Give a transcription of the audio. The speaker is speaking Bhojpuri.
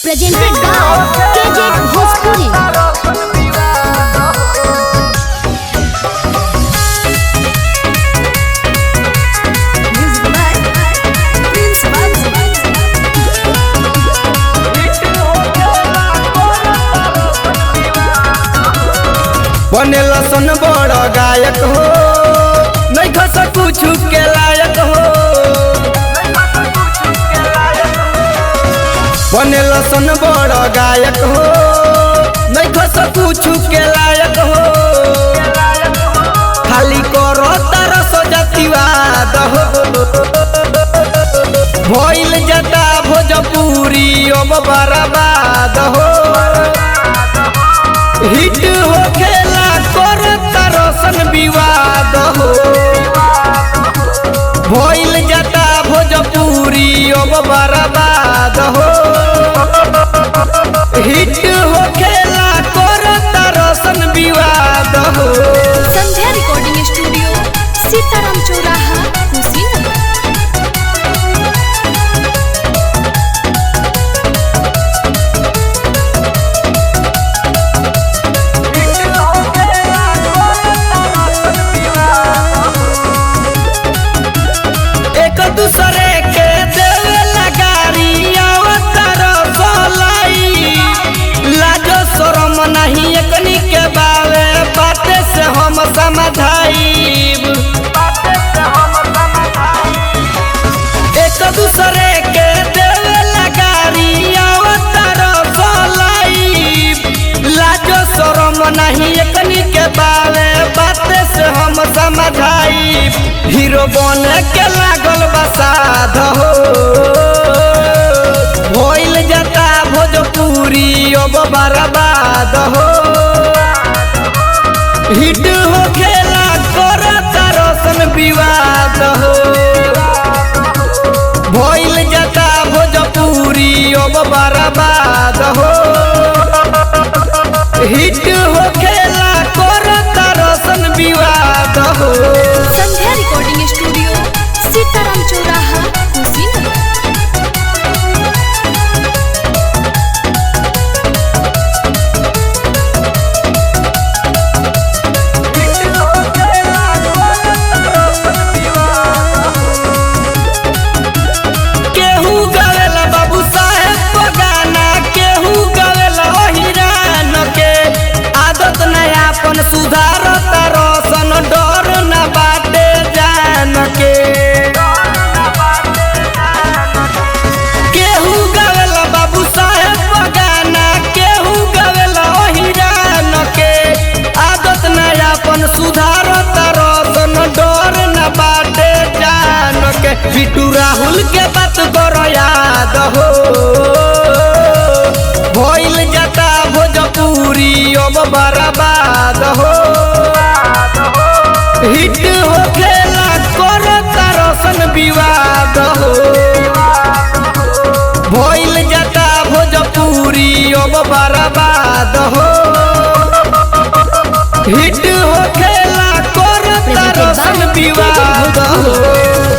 Presented by KJ Bhojpuri. बने लसन बड़ गायक हो नहीं खस कुछ के लायक हो। बने लसन बड़ गायक हो नहीं खस कुछ के लायक हो। खाली करो तरस जतिवाद हो भइल जता भोजपुरी अब बर्बाद हो। हिट हो खेला कर तरसन विवाद हो भइल जता भोजपुरी अब बर्बाद हो। हिट हो खेला कर तरसन विवाद हो। संध्या रिकॉर्डिंग स्टूडियो सीताराम चौराहा कुशीनगर। दूसरे के देवे लगारी अवतार सोलाई लाजो शरम नहीं एकनी के बावे बाते से हम समझाइब। एक दूसरे के देवे लगारी अवतार सोलाई लाजो शरम नहीं एकनी के बावे बाते से हम समझाइब। हीरो बने के लागल बसाध हो भइल जता भोजपुरी अब बर्बाद हो। हिट हो खेला कर तरसन विवाद हो भइल जता भोजपुरी अब बर्बाद हो। हिट हो खेला कर तरसन विवाद हो। संध्या रिकॉर्डिंग स्टूडियो सीताराम चौराहा कुशीनगर। केहू गवेला बाबू साहेब को गाना केहू गवेला हिरान के आदत नया अपन सुधार तरसन डर न बाटे जान के। केहू गवेला बाबू साहेब को गाना केहू गवेला हिरान के आदत नया अपन सुधार तरसन डर न बाटे जान के। बिटू राहुल के बात करो याद हो भइल जता भोजपुरी अब बर्बाद हो। हिट हो खेला कर तरसन विवाद हो भइल जता भोजपुरी अब बर्बाद हो। हिट हो खेला कर तरसन विवाद हो।